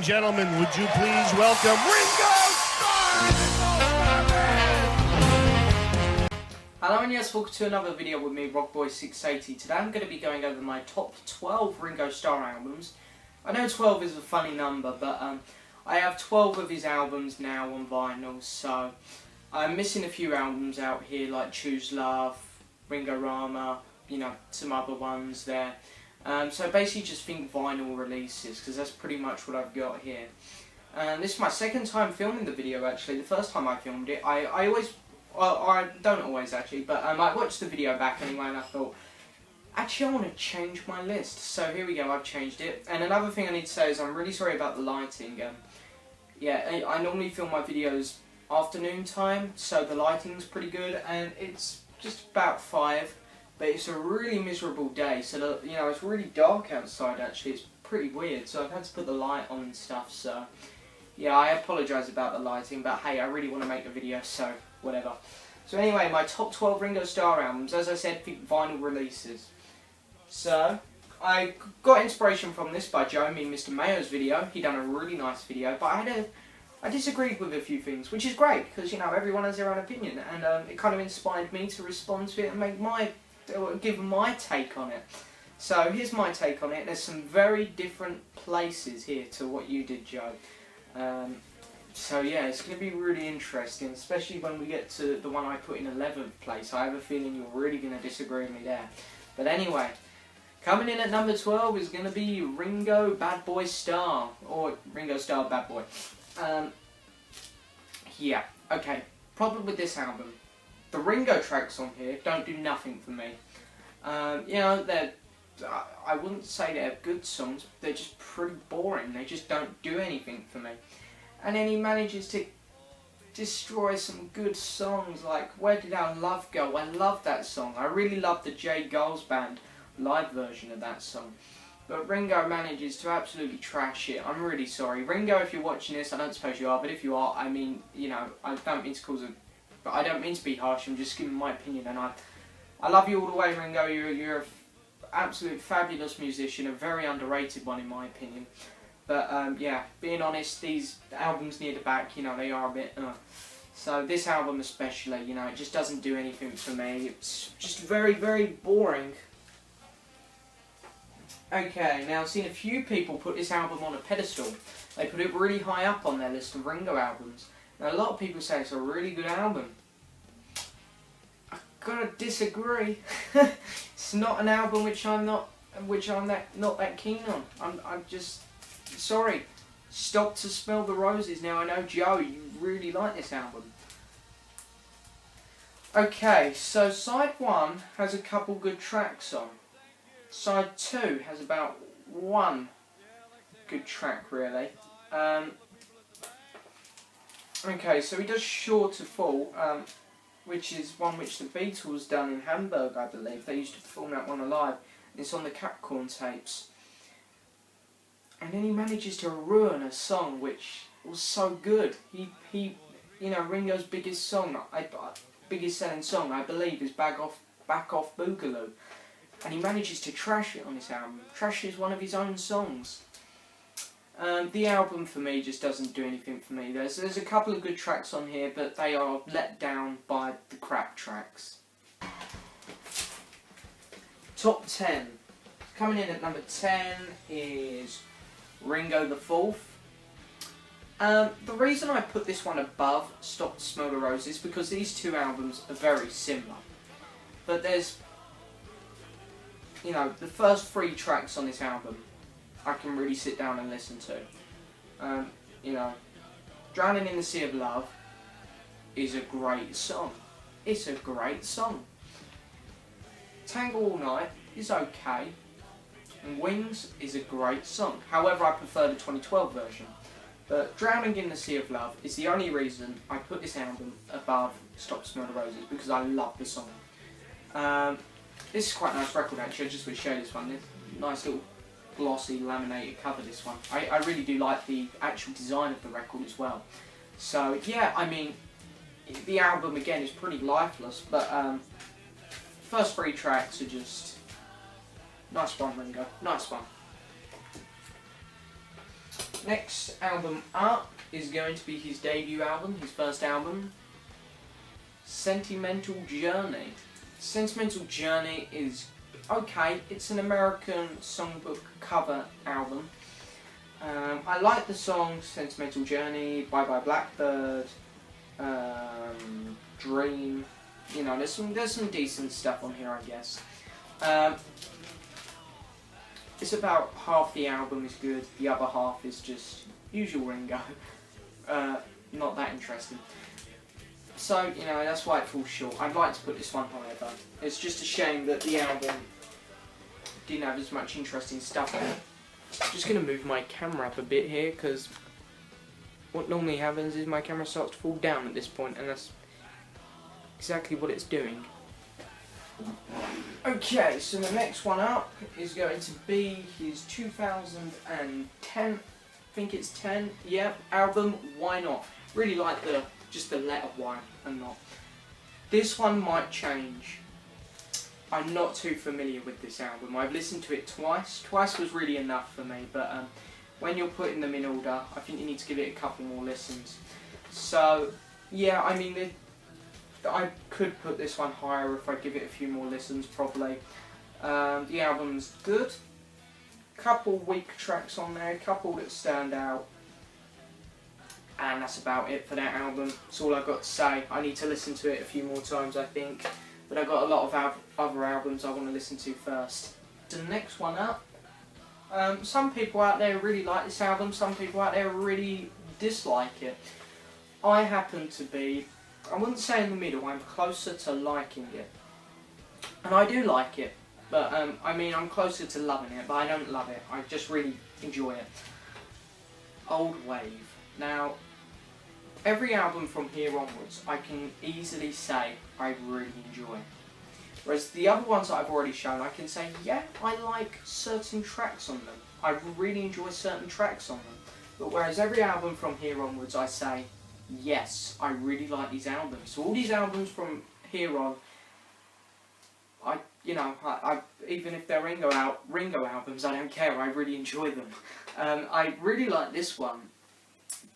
gentlemen, would you please welcome Ringo Starr! Hello and yes, welcome to another video with me, Rockboy680. Today I'm going to be going over my top 12 Ringo Starr albums. I know 12 is a funny number, but I have 12 of his albums now on vinyl, so I'm missing a few albums out here like Choose Love, Ringo-Rama, you know, some other ones there. So basically just think vinyl releases, because that's pretty much what I've got here. This is my second time filming the video actually. The first time I filmed it, I don't always actually, but I watched the video back anyway and I thought, actually I want to change my list. So here we go, I've changed it. And another thing I need to say is I'm really sorry about the lighting. Yeah, I normally film my videos afternoon time, so the lighting's pretty good, and it's just about 5. But it's a really miserable day, so you know, it's really dark outside actually. It's pretty weird, so I've had to put the light on and stuff, so yeah, I apologise about the lighting, but hey, I really want to make a video, so whatever. So anyway, my top 12 Ringo Starr albums, as I said, vinyl releases. So I got inspiration from this by Joe, me and Mr. Mayo's video. He done a really nice video, but I disagreed with a few things, which is great, because you know, everyone has their own opinion, and it kind of inspired me to respond to it and give my take on it. So here's my take on it. There's some very different places here to what you did, Joe. So yeah, it's going to be really interesting, especially when we get to the one I put in 11th place. I have a feeling you're really going to disagree with me there. But anyway, coming in at number 12 is going to be Ringo Bad Boys Starr, or Ringo Starr Bad Boy. Yeah, okay, problem with this album. The Ringo tracks on here don't do nothing for me. You know, I wouldn't say they're good songs, they're just pretty boring. They just don't do anything for me. And then he manages to destroy some good songs like Where Did Our Love Go? I love that song. I really love the J. Girls Band live version of that song. But Ringo manages to absolutely trash it. I'm really sorry. Ringo, if you're watching this, I don't suppose you are, but if you are, I mean, you know, I don't mean to cause a... But I don't mean to be harsh, I'm just giving my opinion, and I love you all the way, Ringo. You're an absolute fabulous musician, a very underrated one in my opinion. But yeah, being honest, these albums near the back, you know, they are a bit... So this album especially, you know, it just doesn't do anything for me. It's just very, very boring. Okay, now I've seen a few people put this album on a pedestal. They put it really high up on their list of Ringo albums. Now, a lot of people say it's a really good album. I've got to disagree. It's not an album which I'm not that keen on. I'm just sorry. Stop to Smell the Roses. Now I know, Joe, you really like this album. Okay, so side 1 has a couple good tracks on. Side 2 has about 1 good track really. Okay, so he does Sure to Fall, which is one which the Beatles done in Hamburg, I believe. They used to perform that one live. It's on the Capcorn tapes. And then he manages to ruin a song which was so good. He you know, Ringo's biggest song, biggest selling song, I believe, is Back Off Boogaloo. And he manages to trash it on this album. Trashes one of his own songs. The album for me just doesn't do anything for me. There's a couple of good tracks on here, but they are let down by the crap tracks. Top 10. Coming in at number 10 is Ringo the Fourth. The reason I put this one above Stop to Smell the Roses is because these two albums are very similar. But there's, you know, the first 3 tracks on this album I can really sit down and listen to. You know, Drowning in the Sea of Love is a great song. It's a great song. Tangle All Night is okay. And Wings is a great song. However, I prefer the 2012 version. But Drowning in the Sea of Love is the only reason I put this album above Stop to Smell the Roses, because I love the song. This is quite a nice record actually. I just would show this one. This nice little glossy laminated cover, this one. I really do like the actual design of the record as well. So yeah, I mean, the album again is pretty lifeless, but first 3 tracks are just nice one, Ringo. Nice one. Next album up is going to be his debut album, his first album, Sentimental Journey. Sentimental Journey is okay. It's an American songbook cover album. I like the songs Sentimental Journey, Bye Bye Blackbird, Dream. You know, there's some decent stuff on here, I guess. It's about half the album is good, the other half is just usual Ringo. Not that interesting. So, you know, that's why it falls short. I'd like to put this one higher. It's just a shame that the album didn't have as much interesting stuff in it. I'm just going to move my camera up a bit here, because what normally happens is my camera starts to fall down at this point, and that's exactly what it's doing. Okay, so the next one up is going to be his 2010, I think it's 10, yeah, album, Why Not? Really like just the letter Y and not. This one might change. I'm not too familiar with this album. I've listened to it twice. Twice was really enough for me, but when you're putting them in order, I think you need to give it a couple more listens. So, yeah, I mean, I could put this one higher if I give it a few more listens, probably. The album's good. Couple weak tracks on there, couple that stand out. And that's about it for that album. That's all I've got to say. I need to listen to it a few more times, I think. But I've got a lot of other albums I want to listen to first. The next one up. Some people out there really like this album, some people out there really dislike it. I happen to be, I wouldn't say in the middle, I'm closer to liking it. And I do like it, but I mean I'm closer to loving it, but I don't love it. I just really enjoy it. Old Wave. Now, every album from here onwards, I can easily say I really enjoy. Whereas the other ones that I've already shown, I can say, yeah, I like certain tracks on them. I really enjoy certain tracks on them. But whereas every album from here onwards, I say, yes, I really like these albums. So all these albums from here on, I even if they're Ringo albums, I don't care. I really enjoy them. I really like this one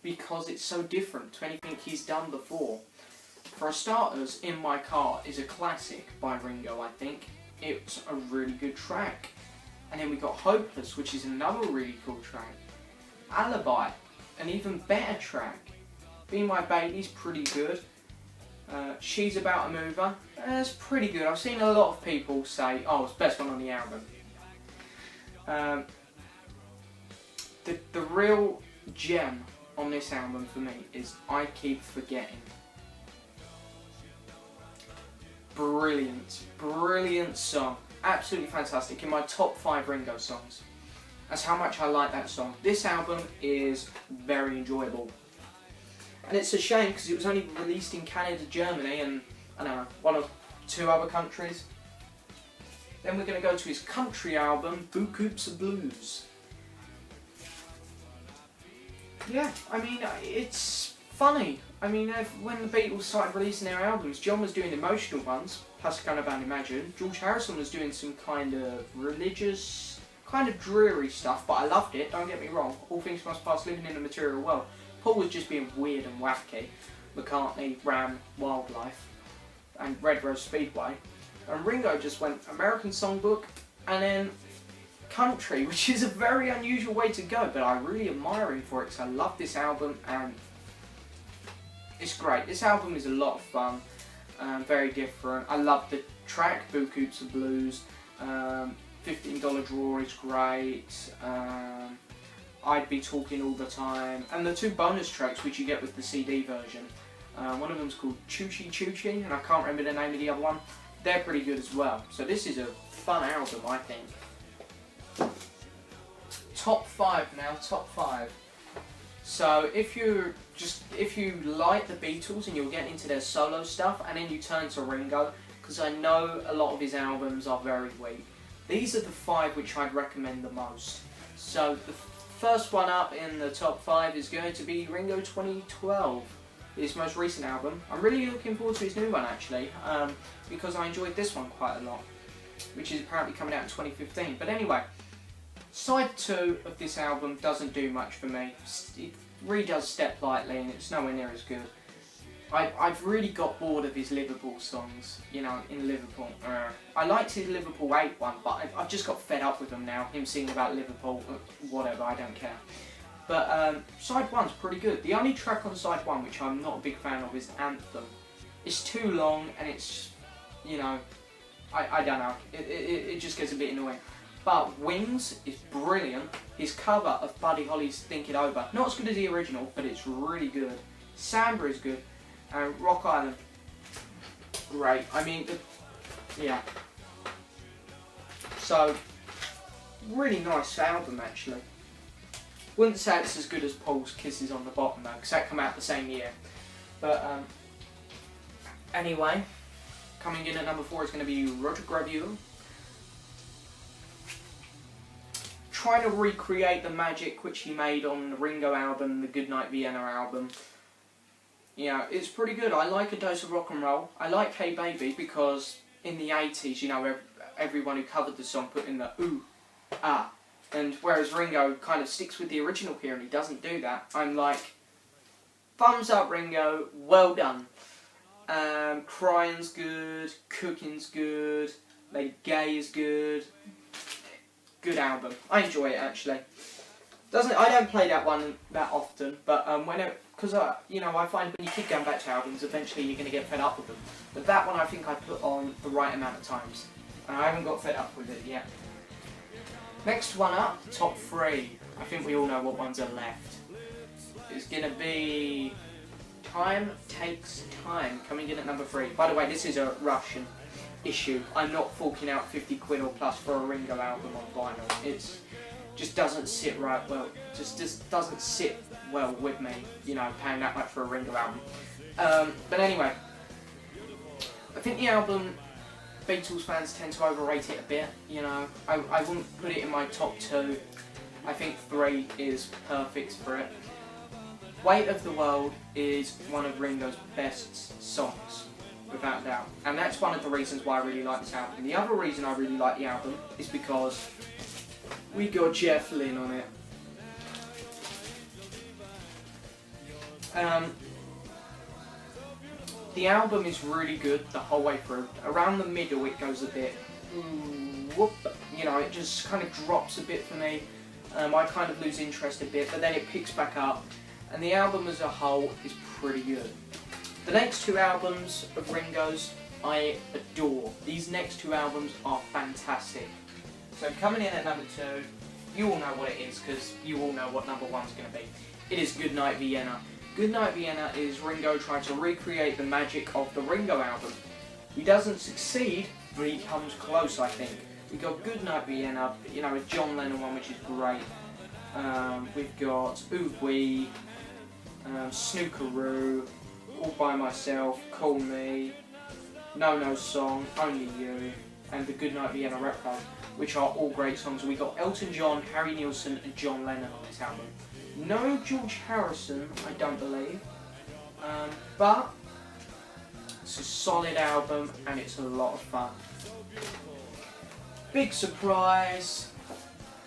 because it's so different to anything he's done before. For starters, In My Car is a classic by Ringo, I think. It's a really good track. And then we got Hopeless, which is another really cool track. Alibi, an even better track. Be My Baby's pretty good. She's About a Mover, it's pretty good. I've seen a lot of people say, oh, it's the best one on the album. The real gem on this album for me is I Keep Forgetting. Brilliant, brilliant song. Absolutely fantastic. In my top 5 Ringo songs. That's how much I like that song. This album is very enjoyable. And it's a shame because it was only released in Canada, Germany, and I don't know, 1 or 2 other countries. Then we're going to go to his country album, Boo Coops of Blues. Yeah, I mean, it's funny. I mean, when the Beatles started releasing their albums, John was doing emotional ones, plus kind of band Imagine. George Harrison was doing some kind of religious, kind of dreary stuff, but I loved it, don't get me wrong. All Things Must Pass, Living in a Material World. Paul was just being weird and wacky. McCartney, Ram, Wildlife, and Red Rose Speedway. And Ringo just went American Songbook, and then country, which is a very unusual way to go, but I really admire him for it because I love this album and it's great. This album is a lot of fun, very different. I love the track, Boo Coops of Blues, $15 Draw is great, I'd Be Talking All the Time, and the 2 bonus tracks which you get with the CD version. One of them's called Choochie Choochie, and I can't remember the name of the other one. They're pretty good as well. So this is a fun album, I think. Top 5 now, top 5. So if you like the Beatles and you're getting into their solo stuff, and then you turn to Ringo, because I know a lot of his albums are very weak. These are the 5 which I'd recommend the most. So the first one up in the top 5 is going to be Ringo 2012, his most recent album. I'm really looking forward to his new one actually, because I enjoyed this one quite a lot, which is apparently coming out in 2015. But anyway, Side 2 of this album doesn't do much for me. It redoes Step Lightly and it's nowhere near as good. I've really got bored of his Liverpool songs, you know, in Liverpool. I liked his Liverpool 8 one, but I've just got fed up with him now. Him singing about Liverpool, whatever, I don't care. But side 1's pretty good. The only track on side 1 which I'm not a big fan of is Anthem. It's too long and it's, you know, I don't know. It just gets a bit annoying. But Wings is brilliant. His cover of Buddy Holly's Think It Over, not as good as the original, but it's really good. Samba is good. And Rock Island, great. I mean, yeah. So, really nice album actually. Wouldn't say it's as good as Paul's Kisses on the Bottom though, because that came out the same year. But anyway, coming in at number 4 is going to be Roger Gravure. Trying to recreate the magic which he made on the Ringo album, the Goodnight Vienna album. Yeah, it's pretty good. I like A Dose of Rock and Roll. I like Hey Baby because in the 80s, you know, everyone who covered the song put in the ooh, ah. And whereas Ringo kind of sticks with the original here and he doesn't do that, I'm like, thumbs up Ringo, well done. Crying's good, Cooking's good, Lady Gay is good. Good album. I enjoy it actually. I don't play that one that often, but because you know, I find when you keep going back to albums, eventually you're going to get fed up with them. But that one I think I put on the right amount of times, and I haven't got fed up with it yet. Next one up, top 3. I think we all know what ones are left. It's going to be Time Takes Time, coming in at number 3. By the way, this is a Russian issue. I'm not forking out 50 quid or plus for a Ringo album on vinyl. It's just doesn't sit right well. Just doesn't sit well with me, you know, paying that much for a Ringo album. But anyway, I think the album, Beatles fans tend to overrate it a bit, you know. I wouldn't put it in my top 2. I think 3 is perfect for it. Weight of the World is one of Ringo's best songs, without doubt. And that's one of the reasons why I really like this album. The other reason I really like the album is because we got Jeff Lynne on it. The album is really good the whole way through. Around the middle it goes a bit, whoop, you know, it just kind of drops a bit for me. I kind of lose interest a bit, but then it picks back up. And the album as a whole is pretty good. The next 2 albums of Ringo's I adore. These next 2 albums are fantastic. So coming in at number 2, you all know what it is because you all know what number 1's going to be. It is Goodnight Vienna. Goodnight Vienna is Ringo trying to recreate the magic of the Ringo album. He doesn't succeed, but he comes close, I think. We got Goodnight Vienna, you know, a John Lennon one, which is great. We've got Ooh Wee, Snookeroo, All By Myself, Call Me, No No Song, Only You, and the Goodnight Vienna Repro, which are all great songs. We got Elton John, Harry Nilsson, and John Lennon on this album. No George Harrison, I don't believe, but it's a solid album and it's a lot of fun. Big surprise,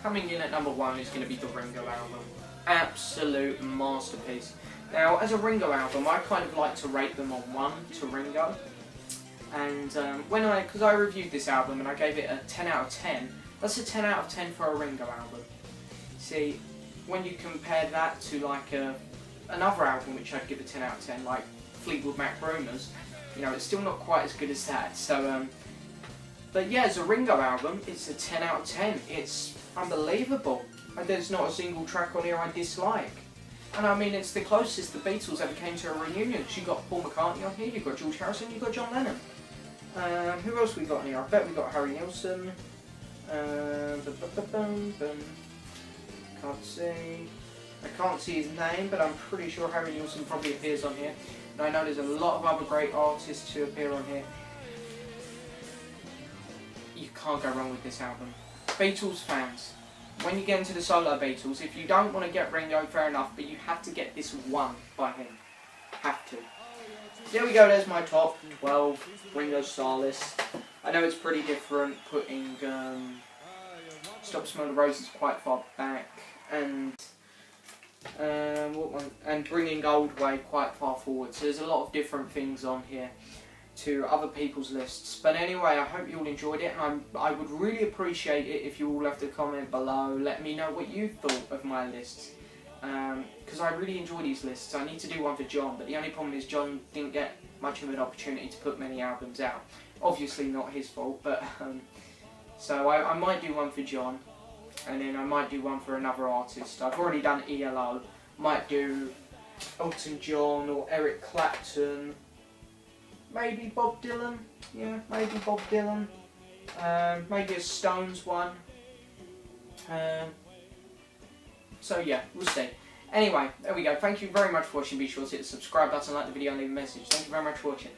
coming in at number 1 is going to be the Ringo album. Absolute masterpiece. Now, as a Ringo album, I kind of like to rate them on 1 to Ringo. And because I reviewed this album and I gave it a 10 out of 10, that's a 10 out of 10 for a Ringo album. See, when you compare that to like another album which I'd give a 10 out of 10, like Fleetwood Mac Rumours, you know, it's still not quite as good as that. So, but yeah, as a Ringo album, it's a 10 out of 10. It's unbelievable. And there's not a single track on here I dislike. And I mean, it's the closest the Beatles ever came to a reunion. You've got Paul McCartney on here, you've got George Harrison, you've got John Lennon. Who else we got on here? I bet we got Harry Nilsson. Can't see. I can't see his name, but I'm pretty sure Harry Nilsson probably appears on here. And I know there's a lot of other great artists who appear on here. You can't go wrong with this album. Beatles fans, when you get into the solo Beatles, if you don't want to get Ringo, fair enough, but you have to get this one by him. Have to. There we go, there's my top 12 Ringo Starr list. I know it's pretty different putting Stop Smelling the Roses quite far back, and what one? And Bringing Gold Way quite far forward. So there's a lot of different things on here to other people's lists. But anyway, I hope you all enjoyed it, and I would really appreciate it if you all left a comment below. Let me know what you thought of my lists, because I really enjoy these lists. I need to do one for John, but the only problem is John didn't get much of an opportunity to put many albums out. Obviously not his fault, but so I might do one for John, and then I might do one for another artist. I've already done ELO. Might do Elton John or Eric Clapton. Maybe Bob Dylan. Yeah, maybe Bob Dylan. Maybe a Stones one. So yeah, we'll see. Anyway, there we go. Thank you very much for watching. Be sure to hit the subscribe button, like the video, and leave a message. Thank you very much for watching.